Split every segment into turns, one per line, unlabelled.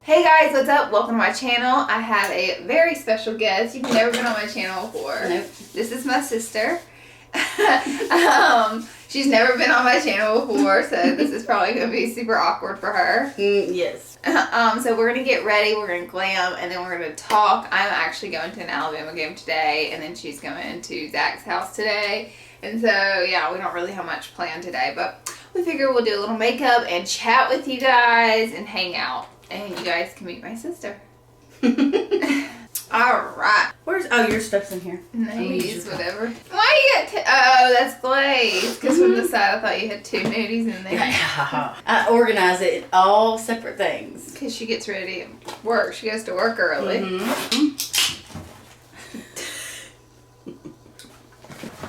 Hey guys, what's up? Welcome to my channel. I have a very special guest. You've never been on my channel before.
Nope.
This is my sister. She's never been on my channel before, so this is probably going to be super awkward for her.
Yes.
So we're going to get ready, we're going to glam, and then we're going to talk. I'm actually going to an Alabama game today, and then she's going to Zach's house today. And so, yeah, we don't really have much planned today, but we figure we'll do a little makeup and chat with you guys and hang out. And you guys can meet my sister. Alright.
Oh, your stuff's in here.
Nudies, whatever. Why you got oh, that's glazed. Because from the side I thought you had two nudies in there.
I organize it in all separate things.
Because she gets ready at work. She goes to work early.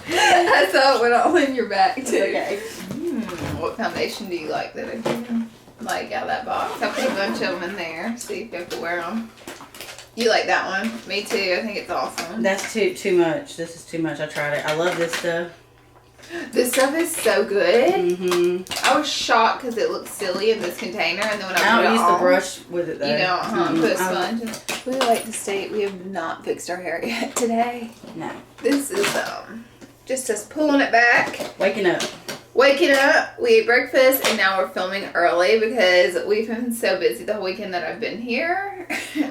I saw it went all in your back too.
Okay.
What foundation do you like that I do? Like out of that box. I put a bunch of them in there. See if you have to wear them. You like that one? Me too. I think it's awesome.
That's too much. This is too much. I tried it. I love this stuff.
This stuff is so good. I was shocked because it looked silly in this container, and then when I
don't use the brush with it though.
You don't, put a sponge in it. We like to state we have not fixed our hair yet today.
No.
This is just us pulling it back.
Waking
up, we ate breakfast, and now we're filming early because we've been so busy the whole weekend that I've been here.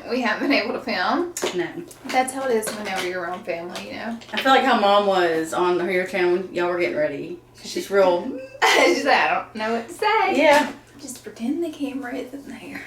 We haven't been able to film.
No.
That's how it is whenever you're around family, you know?
I feel like how Mom was on her channel when y'all were getting ready. She's real.
She's like, I don't know what to say.
Yeah.
Just pretend the camera isn't there.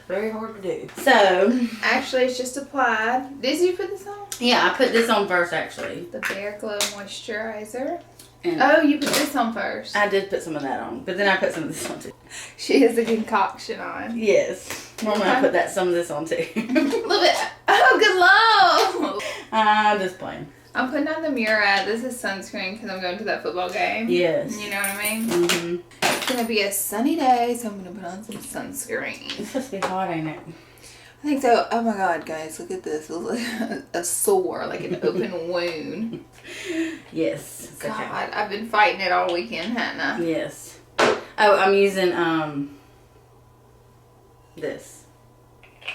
Very hard to do. So.
Actually, it's just applied. Did you put this on?
Yeah, I put this on first actually.
The Bare Glow Moisturizer.
And
oh, you put this on first.
I did put some of that on, but then I put some of this on too.
She has a concoction on.
Yes. Normally I put some of this on too.
A little bit. Oh, good lord.
I'm just playing.
I'm putting on the Murad. This is sunscreen because I'm going to that football game.
Yes.
You know what I mean? It's going to be a sunny day, so I'm going to put on some sunscreen.
It's supposed to be hot, ain't it?
I think so. Oh my god, guys, look at this. It looks like a sore, like an open wound.
Yes.
God,
okay.
I've been fighting it all weekend, haven't I?
Yes. Oh, I'm using this.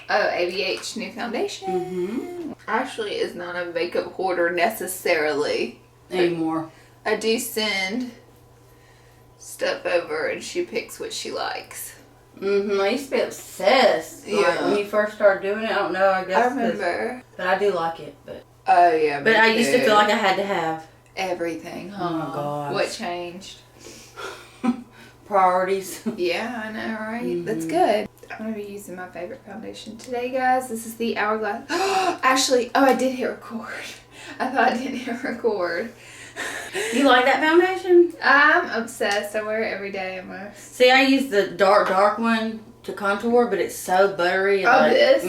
Oh, ABH new foundation. Ashley is not a makeup hoarder necessarily
Anymore.
I do send stuff over, and she picks what she likes.
I used to be obsessed.
Yeah.
Like, when you first started doing it, I don't know, I guess.
I remember.
But I do like it. But
Oh, yeah.
I used to feel like I had to have
everything, huh?
Oh, my gosh.
What changed?
Priorities.
Yeah, I know, right? That's good. I'm going to be using my favorite foundation today, guys. This is the Hourglass. Actually, I did hit record. I thought I didn't hit record.
You like that foundation?
I'm obsessed. I wear it every day almost.
See, I use the dark one to contour, but it's so buttery.
Oh,
like,
this?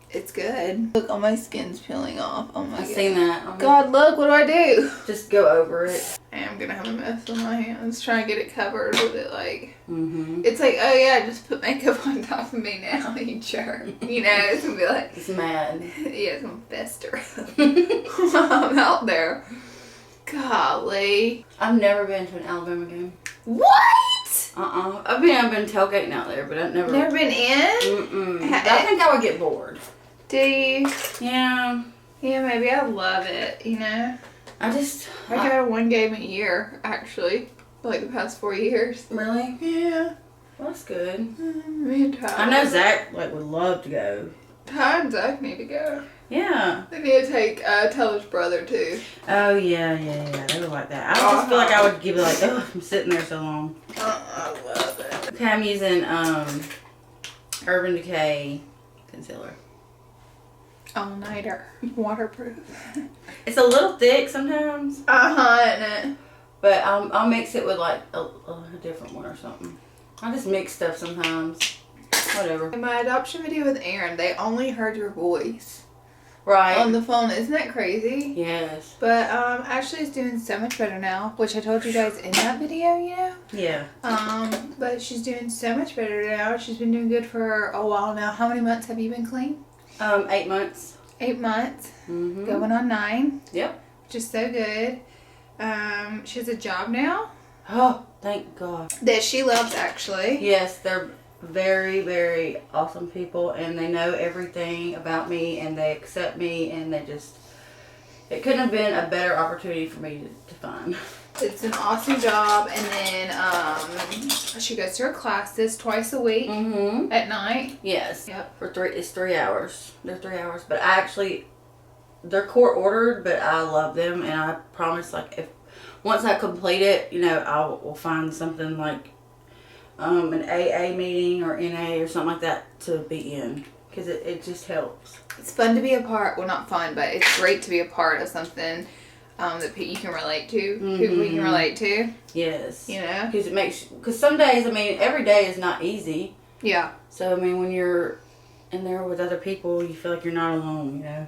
It's good. Look, all my skin's peeling off. Oh my god.
I've seen that.
God, look, what do I do?
Just go over it.
I am gonna have a mess on my hands trying to get it covered with it, like, it's like, oh yeah, just put makeup on top of me now, you jerk. You know, it's gonna be like,
It's mad.
yeah, it's gonna fester. I'm out there. Golly.
I've never been to an Alabama game.
What?
I've been tailgating out there, but I've never
been in?
I think I would get bored.
Do you?
Yeah.
Yeah, maybe I love it, you know?
I
go to one game a year, actually, for like the past 4 years.
Really?
Yeah.
Well, that's good.
Me and Ty.
I know Zach would love to go.
Ty and Zach need to go.
Yeah.
They need to take Taylor's brother too.
Oh yeah. They would like that. I just feel like I would give it like, oh, I'm sitting there so long.
I love it.
Okay, I'm using Urban Decay concealer.
All-nighter. Waterproof.
It's a little thick sometimes.
Isn't it?
But I'll mix it with like a different one or something. I just mix stuff sometimes. Whatever.
In my adoption video with Aaron, they only heard your voice.
Right.
On the phone. Isn't that crazy?
Yes.
But Ashley's doing so much better now, which I told you guys in that video, you know?
Yeah.
But she's doing so much better now. She's been doing good for a while now. How many months have you been clean?
8 months.
8 months. Going on 9.
Yep.
Which is so good. She has a job now.
Oh, thank God.
That she loves, actually.
Yes, very, very awesome people, and they know everything about me, and they accept me, and they just, it couldn't have been a better opportunity for me to find.
It's an awesome job, and then she goes to her classes twice a week at night.
Yes.
Yep.
It's 3 hours. They're 3 hours, but they're court ordered, but I love them, and I promise, like, if once I complete it, you know, I will find something like an AA meeting or NA or something like that to be in, because it just helps.
It's fun to be a part. Well, not fun, but it's great to be a part of something that you can relate to. People you can relate to.
Yes.
You know?
Because some days, I mean, every day is not easy.
Yeah.
So, I mean, when you're in there with other people, you feel like you're not alone, you know?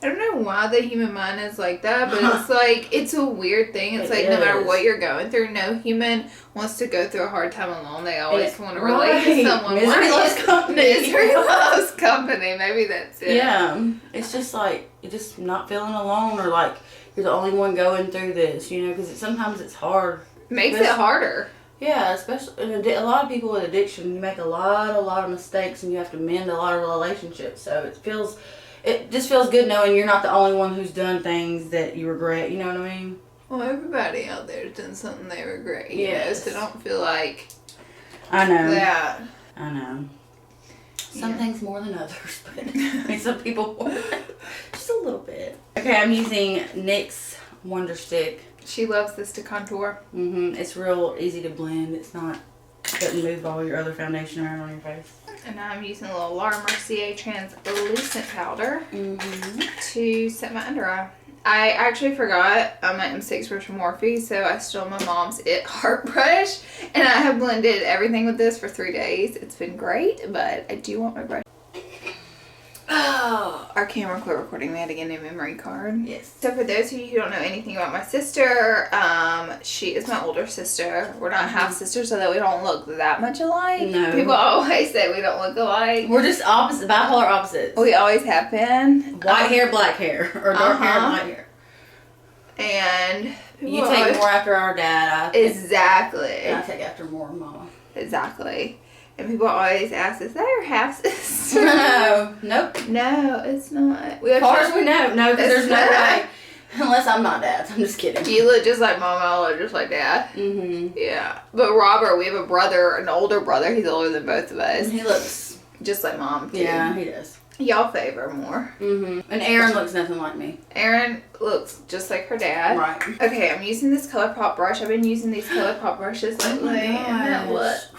I don't know why the human mind is like that, but it's like, it's a weird thing. It's like, no matter what you're going through, no human wants to go through a hard time alone. They always want to relate to someone.
Misery loves company.
Misery loves company. Maybe that's it.
Yeah. It's just like, you're just not feeling alone, or like you're the only one going through this, you know, because sometimes it's hard.
Makes it harder.
Yeah, especially a lot of people with addiction, you make a lot of mistakes, and you have to mend a lot of relationships. So it just feels good knowing you're not the only one who's done things that you regret, you know what I mean?
Well, everybody out there has done something they regret, you know, so don't feel like
I know.
that.
I know. Some things more than others, but I mean, some people more. Just a little bit. Okay, I'm using NYX Wonder Stick.
She loves this to contour.
It's real easy to blend. Doesn't move all your other foundation around on your face.
And now I'm using a little Laura Mercier translucent powder to set my under eye. I actually forgot my M6 brush from Morphe, so I stole my mom's It Heart brush, and I have blended everything with this for 3 days. It's been great, but I do want my brush. Oh, our camera quit recording. We had to get a new memory card.
Yes.
So for those of you who don't know anything about my sister, she is my older sister. We're not half sisters, so that we don't look that much alike.
No.
People always say we don't look alike.
We're just bipolar opposites.
We always have been.
White hair, black hair, or dark hair, white hair.
And
you take more after our dad.
Exactly.
I take after more mama.
Exactly. And people always ask, is that your half sister?
No. Nope.
No, it's not.
As far as we know, no, because there's no way. Unless I'm not dad. I'm just kidding.
You look just like mama, I look just like dad. Yeah. But Robert, we have a brother, an older brother. He's older than both of us.
And he looks
just like mom, too.
Yeah, he does.
Y'all favor more.
And Aaron looks nothing like me.
Aaron looks just like her dad.
Right.
Okay, I'm using this ColourPop brush. I've been using these ColourPop brushes lately. And what?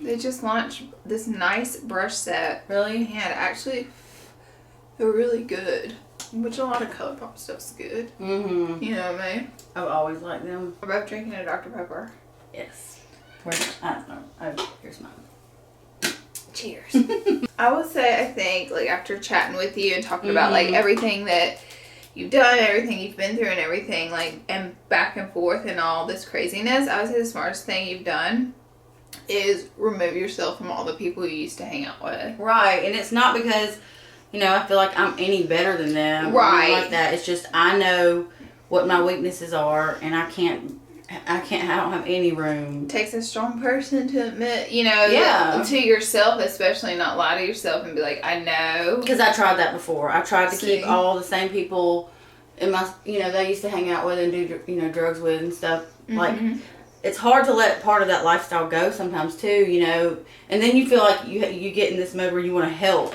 They just launched this nice brush set.
Really?
And actually, they're really good. Which a lot of ColourPop stuff's good. You know what I mean?
I've always liked them.
We're both drinking a Dr. Pepper.
Yes. I don't know. Oh, here's mine.
Cheers. I would say, I think, like, after chatting with you and talking about, like, everything that you've done, everything you've been through and everything, like, and back and forth and all this craziness, I would say the smartest thing you've done is remove yourself from all the people you used to hang out with.
Right. And it's not because, you know, I feel like I'm any better than them.
Right.
Or like that. It's just I know what my weaknesses are, and I don't have any room.
It takes a strong person to admit, you know, to yourself, especially not lie to yourself and be like, I know.
Because I tried that before. I tried to keep all the same people in my, you know, that I used to hang out with and do, you know, drugs with and stuff. Like, it's hard to let part of that lifestyle go sometimes too, you know. And then you feel like you get in this mode where you want to help.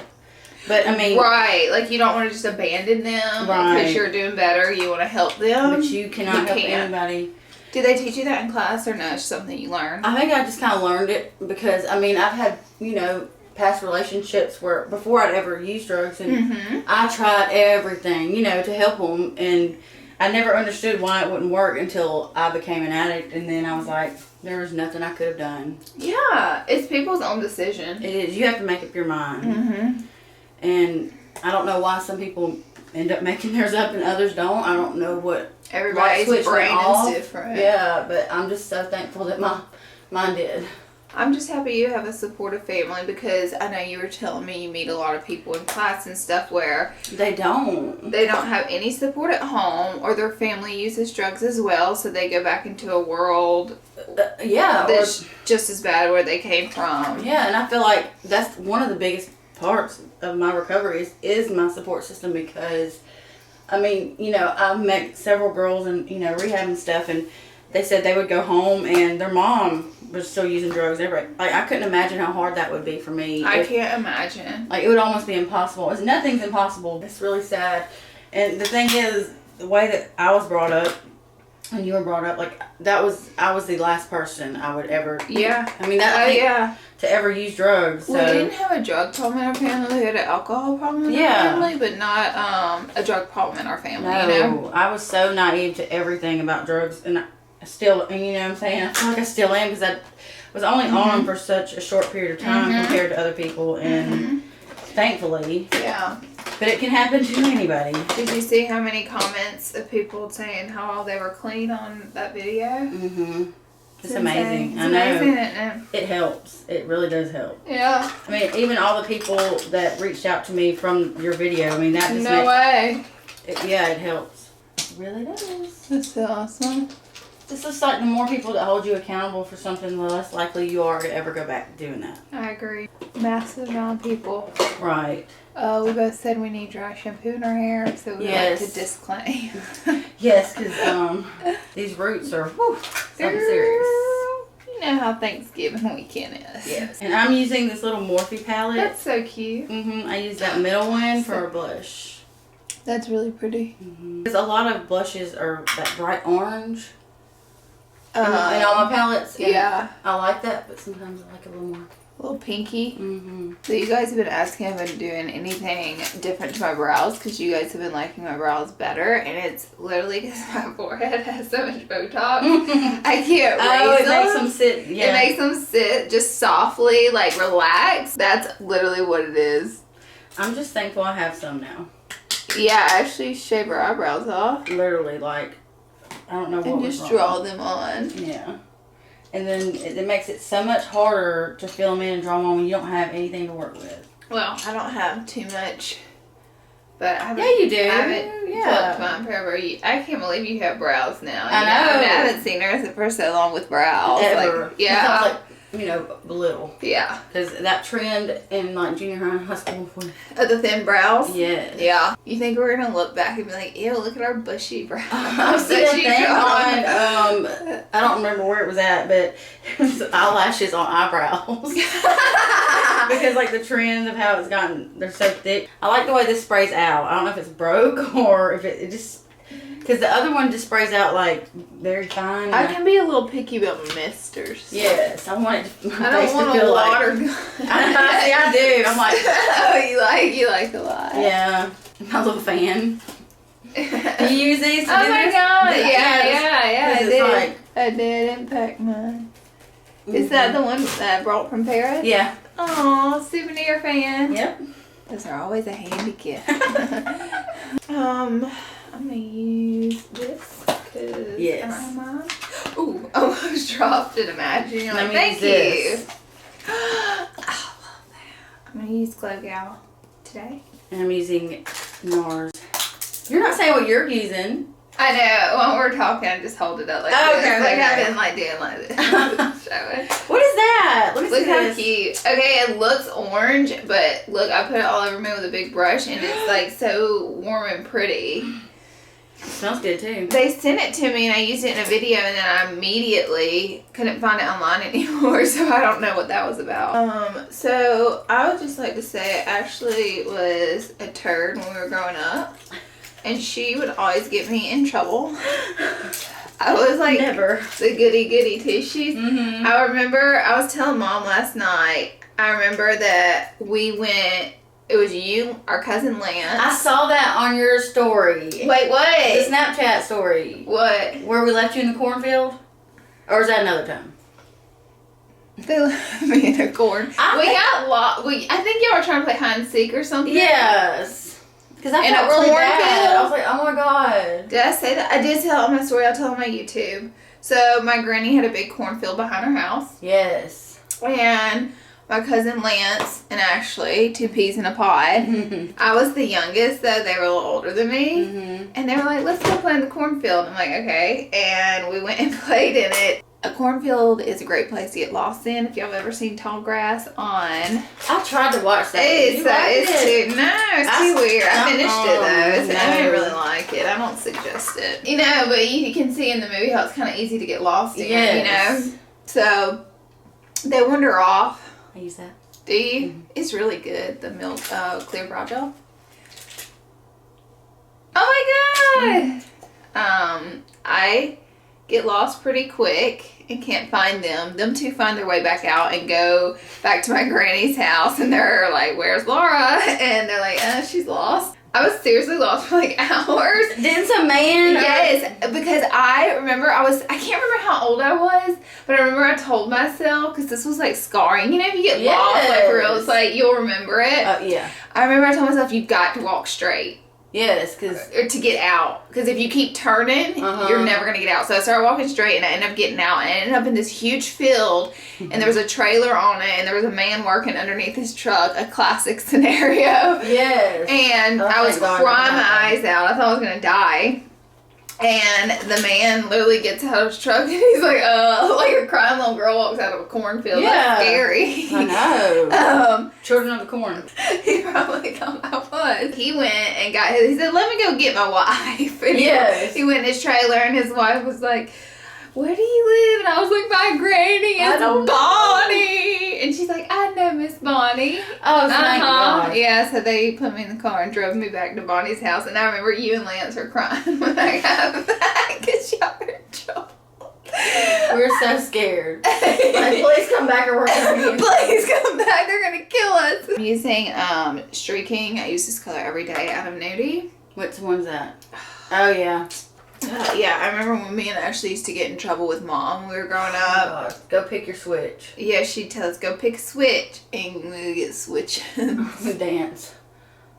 But I mean,
right, like you don't want to just abandon them because you're doing better. You want to help them,
but you cannot help anybody.
Did they teach you that in class, or no? It's something you learned?
I think I just kind of learned it because I mean I've had, you know, past relationships where before I'd ever used drugs, and I tried everything, you know, to help them, and I never understood why it wouldn't work until I became an addict, and then I was like, there was nothing I could have done.
Yeah, it's people's own decision.
It is. You have to make up your mind. And I don't know why some people end up making theirs up and others don't. I don't know what.
Everybody's brain is different.
Yeah, but I'm just so thankful that mine did.
I'm just happy you have a supportive family, because I know you were telling me you meet a lot of people in class and stuff where
they don't
have any support at home, or their family uses drugs as well, so they go back into a world that's just as bad where they came from.
Yeah, and I feel like that's one of the biggest parts of my recovery is my support system, because I mean, you know, I've met several girls in, you know, rehab and stuff, and they said they would go home and their mom was still using drugs. Like, I couldn't imagine how hard that would be for me.
I can't imagine.
Like, it would almost be impossible. Nothing's impossible. It's really sad. And the thing is, the way that I was brought up, and you were brought up, like, I was the last person I would ever...
Yeah.
I mean, to ever use drugs. So.
We didn't have a drug problem in our family. We had an alcohol problem in our family, but not a drug problem in our family.
No,
you know?
I was so naive to everything about drugs, and I still, you know what I'm saying? I feel like I still am, because I was only on them for such a short period of time compared to other people, and thankfully.
Yeah.
But it can happen to anybody.
Did you see how many comments of people saying how they were clean on that video?
Mm-hmm. It's
amazing.
I know.
Amazing, isn't it?
It helps. It really does help.
Yeah.
I mean, even all the people that reached out to me from your video, I mean, that just
No way.
It helps. It really does.
That's so awesome.
It's just like the more people that hold you accountable for something, the less likely you are to ever go back to doing that.
I agree. Massive amount of people.
Right.
We both said we need dry shampoo in our hair, so we like to disclaim.
Yes, because these roots are something serious.
You know how Thanksgiving weekend is.
Yes. And I'm using this little Morphe palette.
That's so cute.
I use that middle one for a blush.
That's really pretty.
Because a lot of blushes are that bright orange. And all my palettes.
Yeah.
I like that, but sometimes I like a little more.
A little pinky. So you guys have been asking if I've been doing anything different to my brows, because you guys have been liking my brows better, and it's literally because my forehead has so much Botox. I can't raise them.
It makes them sit. Yeah.
It makes them sit just softly, like relax. That's literally what it is.
I'm just thankful I have some now.
Yeah, I actually shave our eyebrows off.
Literally, like, I don't know what
and
was
just
wrong.
draw them on.
Yeah. And then it makes it so much harder to fill them in and draw them on when you don't have anything to work with.
Well, I don't have too much, but I haven't.
Yeah, you do.
I haven't plucked mine forever. I can't believe you have brows now.
I know.
I haven't seen her for so long with brows.
Ever.
Like, yeah.
Like, you know, little.
Yeah.
Because that trend in like junior high and high school.
The thin brows?
Yes.
Yeah. You think we're going to look back and be like, ew, look at our bushy brows.
I've seen a thing on, I don't remember where it was at, but it was eyelashes on eyebrows. Because like the trend of how it's gotten, they're so thick. I like the way this sprays out. I don't know if it's broke or if it just, because the other one just sprays out like very fine.
I can be a little picky about misters.
Yes, I want it.
I don't want a water gun.
I do. I'm like,
oh, you like a lot.
Yeah, my little fan. Do you use these?
Oh my god! Yeah. I did.
Like,
Impact mine. Is that the one that I brought from Paris?
Yeah.
Aw, souvenir fan.
Yep.
Those are always a handy gift. I'm gonna use this because Ooh, almost dropped it. Imagine. You're like, thank you. I love that. I'm gonna use Glow Gal today.
And I'm using NARS. You're not saying what you're using.
I know. When we're talking, I just hold it up like this.
Okay,
like I've been like doing like this. Show it.
What is that?
Look how cute. Okay, it looks orange, but look, I put it all over me with a big brush, and it's like so warm and pretty.
It smells good too.
They sent it to me and I used it in a video, and then I immediately couldn't find it online anymore, so I don't know what that was about. So I would just like to say Ashley was a turd when we were growing up, and she would always get me in trouble. I was like
Never.
The goody two-shoes. I remember, I was telling Mom last night, I remember that we went, it was you, our cousin Lance.
I saw that on your story.
Wait, what?
The Snapchat story.
What?
Where we left you in the cornfield? Or is that another time?
They left me in a corn. Got lost. I think y'all were trying to play hide and seek or something.
Yes. Because I felt really bad. I was like, oh my god.
Did I say that? I did tell on my story. I'll tell on my YouTube. So my granny had a big cornfield behind her house.
Yes.
and my cousin Lance and Ashley, 2 peas in a pod. I was the youngest, though. They were a little older than me. And they were like, let's go play in the cornfield. I'm like, okay. And we went and played in it. A cornfield is a great place to get lost in. If y'all have ever seen Tall Grass on...
I tried to watch that.
It's too weird. I finished it, though. I didn't really like it. I don't suggest it. You know, but you can see in the movie how it's kind of easy to get lost in, you know? So, they wander off.
I use that.
Do you? It's really good. The milk, clear brow gel. Oh my god! I get lost pretty quick and can't find them. Them two find their way back out and go back to my granny's house, and they're like, "Where's Laura?" And they're like, "She's lost." I was seriously lost for like hours.
Didn't some man?
Yes, because I remember I can't remember how old I was, but I remember I told myself, because this was like scarring. You know, if you get lost, like for real, it's like you'll remember it.
Yeah.
I remember I told myself, you've got to walk straight.
Yes, because...
Or to get out. Because if you keep turning, you're never going to get out. So I started walking straight, and I ended up getting out. And I ended up in this huge field, and there was a trailer on it, and there was a man working underneath his truck. A classic scenario.
Yes.
And I was crying my eyes out. I thought I was going to die. And the man literally gets out of his truck, and he's like a crying little girl walks out of a cornfield. Yeah. That's scary.
I know. Children of the corn.
He probably thought I was. He went and he said, let me go get my wife. And he went in his trailer, and his wife was like, where do you live? And I was like, my granny is Bonnie. And she's like, I know Miss Bonnie.
Oh, thank God.
Yeah, so they put me in the car and drove me back to Bonnie's house. And I remember you and Lance were crying when I got back because y'all were in trouble.
We're so scared. Like, please come back or we're going to
Please come back. They're going to kill us. I'm using streaking. I use this color every day out of Nudie.
Which one's that? Oh, yeah.
Yeah, I remember when me and Ashley used to get in trouble with Mom when we were growing up.
Oh, go pick your switch.
Yeah, she'd tell us, go pick a switch, and we would get switching.
We dance.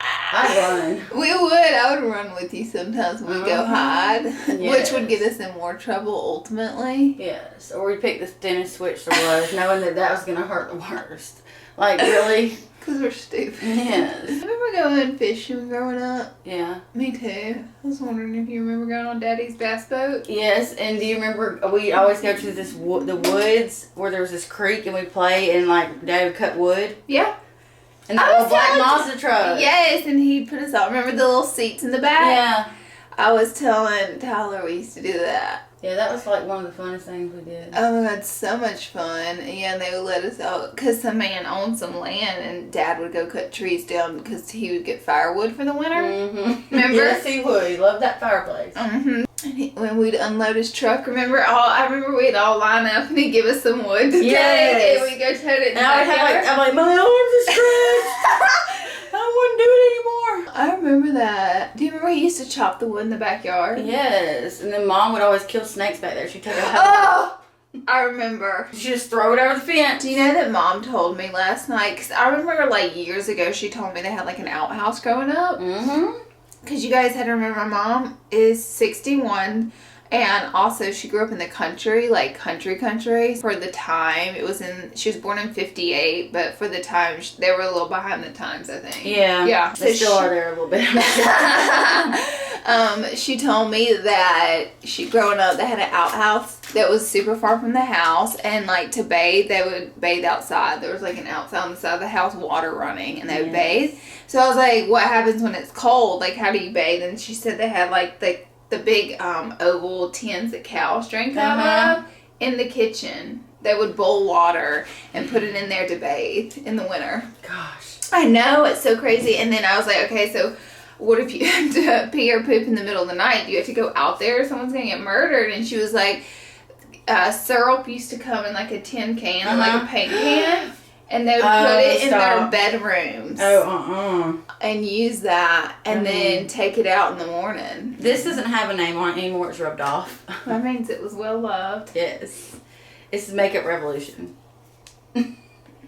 I'd run.
We would. I would run with you sometimes when we'd go hide, which would get us in more trouble ultimately.
Yes, or we'd pick the thinnest switch there was, knowing that was going to hurt the worst. Like, really?
Because we're stupid.
Yes.
Remember going fishing growing up?
Yeah.
Me too. I was wondering if you remember going on Daddy's bass boat.
Yes, and do you remember we always go to the woods where there was this creek and we play and like Dad would cut wood?
Yeah.
And the little black Mazda truck.
Yes, and he put us all. Remember the little seats in the back?
Yeah.
I was telling Tyler we used to do that.
Yeah, that was like one of the funnest things we did.
Oh my god, so much fun. Yeah, and they would let us out because some man owned some land and Dad would go cut trees down because he would get firewood for the winter.
Mm-hmm.
Remember?
Yes, he would. He loved that fireplace.
Mm-hmm. And when we'd unload his truck, I remember we'd all line up and he'd give us some wood to take and we'd go tote it in the backyard.
I'm like, my arms are stretched. I wouldn't do it anymore.
I remember that. Do you remember he used to chop the wood in the backyard?
Yes. And then Mom would always kill snakes back there. She'd take a
Oh! I remember.
She'd just throw it over the fence.
Do you know that Mom told me last night? Because I remember like years ago she told me they had like an outhouse growing up.
Mm-hmm.
Because you guys had to remember my mom is 61. And also, she grew up in the country, like country. For the time, she was born in 58, but for the time, they were a little behind the times, I think.
Yeah.
Yeah.
They still are there a little bit.
She told me that growing up, they had an outhouse that was super far from the house, and like to bathe, they would bathe outside. There was like an outside on the side of the house, water running, and they would bathe. So I was like, what happens when it's cold? Like, how do you bathe? And she said they had like the big oval tins that cows drink out of in the kitchen. They would boil water and put it in there to bathe in the winter.
Gosh.
I know, it's so crazy. And then I was like, okay, so what if you have to pee or poop in the middle of the night? Do you have to go out there? Someone's going to get murdered. And she was like, syrup used to come in like a tin can, like a paint can. And they would put it in their bedrooms. And use that and then take it out in the morning.
This doesn't have a name on it anymore. It's rubbed off.
That means it was well loved.
Yes. It's Makeup Revolution.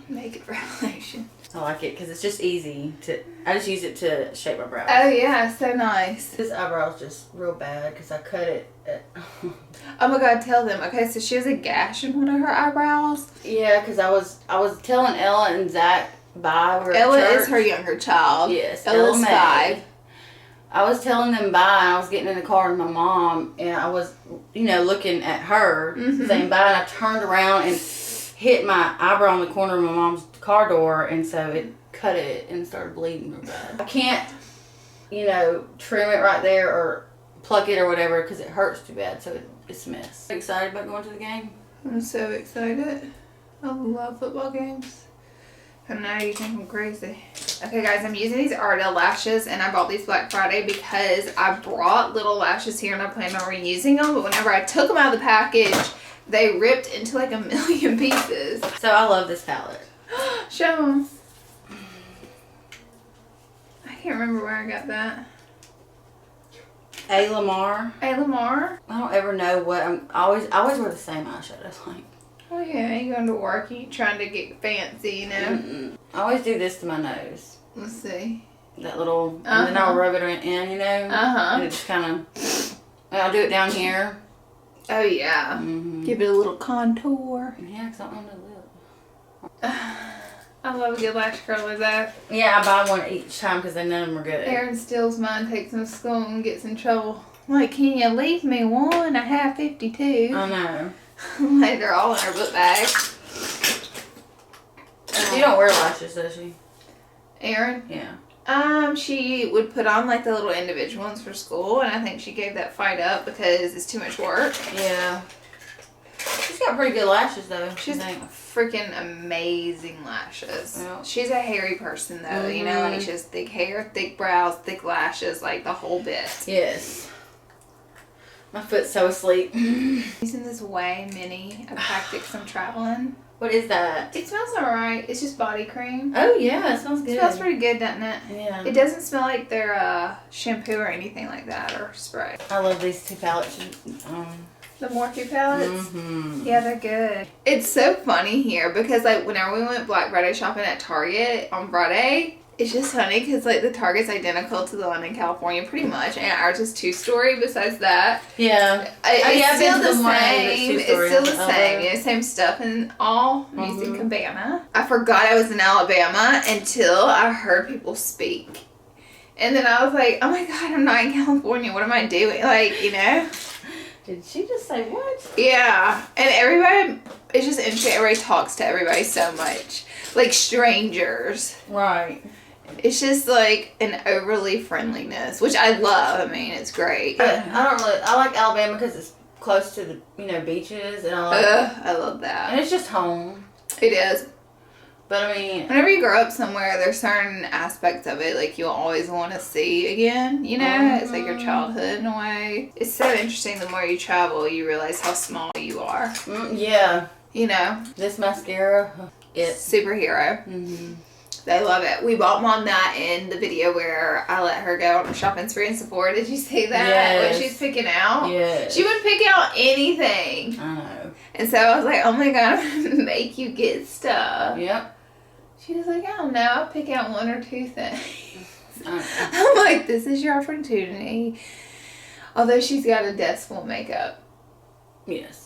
Makeup Revolution.
I like it because it's just easy to... I just use it to shape my brows.
Oh, yeah. So nice.
This eyebrow's just real bad because I cut it.
Oh my god, tell them. Okay, so she has a gash in one of her eyebrows.
Yeah, because I was telling Ella and Zach bye.
Ella is her younger child.
Yes,
Ella's
May.
5.
I was telling them bye, and I was getting in the car with my mom, and I was, looking at her, saying bye, and I turned around and hit my eyebrow on the corner of my mom's car door, and so it cut it and started bleeding real bad. I can't, trim it right there or pluck it or whatever because it hurts too bad, so it's a mess. Excited about going to the game?
I'm so excited. I love football games. I know you think I'm crazy. Okay guys, I'm using these Ardell lashes, and I bought these Black Friday because I brought little lashes here and I planned on reusing them, but whenever I took them out of the package, they ripped into like a million pieces.
So I love this palette.
Show them. I can't remember where I got that.
A. Lamar.
A. Lamar?
I don't ever know what I always wear the same eyeshadow. Like,
oh yeah, you going to work, you trying to get fancy,
I always do this to my nose.
Let's see.
That little, and then I'll rub it in, and it just kind of, I'll do it down here.
Oh yeah. Give it a little contour.
Yeah, because I don't want to lip.
I love a good lash curl with that.
Yeah, I buy one each time because none of them are good.
Aaron steals mine, takes them to school, and gets in trouble. Like, can you leave me one? I have 52.
I know.
Like, they're all in her book bag.
She don't wear lashes, does she?
Aaron?
Yeah.
She would put on like the little individual ones for school, and I think she gave that fight up because it's too much work.
Yeah. She's got pretty good lashes though.
She's freaking amazing lashes.
Yeah.
She's a hairy person though, like she has thick hair, thick brows, thick lashes, like the whole bit.
Yes. My foot's so asleep.
Using this Way Mini of Tactics I'm traveling.
What is that?
It smells alright. It's just body cream.
Oh yeah, it smells good.
It smells pretty good, doesn't it?
Yeah.
It doesn't smell like their shampoo or anything like that, or spray.
I love these two palettes.
The Morphe palettes? Yeah, they're good. It's so funny here because like whenever we went Black Friday shopping at Target on Friday, it's just funny because like the Target's identical to the one in California pretty much, and ours is 2-story besides that.
Yeah.
It's still the
same.
same. It's still the same. Same stuff and all. I'm using Cabana. I forgot I was in Alabama until I heard people speak. And then I was like, oh my god, I'm not in California. What am I doing? Like,
Did she just say what?
Yeah, and everybody, it's just interesting. Everybody talks to everybody so much. Like strangers.
Right.
It's just like an overly friendliness, which I love. I mean, it's great.
I like Alabama because it's close to the, beaches, and
I love that.
And it's just home.
It is.
But I mean,
whenever you grow up somewhere, there's certain aspects of it like you'll always want to see again, It's like your childhood in a way. It's so interesting. The more you travel, you realize how small you are.
Yeah.
This
mascara, it's
superhero. They love it. We bought Mom that in the video where I let her go on a shopping spree in Sephora. Did you see that?
Yes.
When she's picking out?
Yes.
She would pick out anything.
I know.
And so I was like, oh my god, I'm going to make you get stuff.
Yep.
She was like, I don't know. I'll pick out 1 or 2 things. I'm like, this is your opportunity. Although she's got a desk full of makeup.
Yes.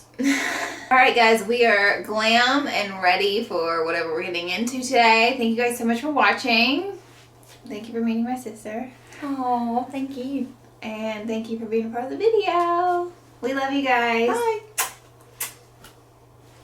Alright guys, we are glam and ready for whatever we're getting into today. Thank you guys so much for watching. Thank you for meeting my sister.
Oh, thank you.
And thank you for being a part of the video. We love you guys.
Bye.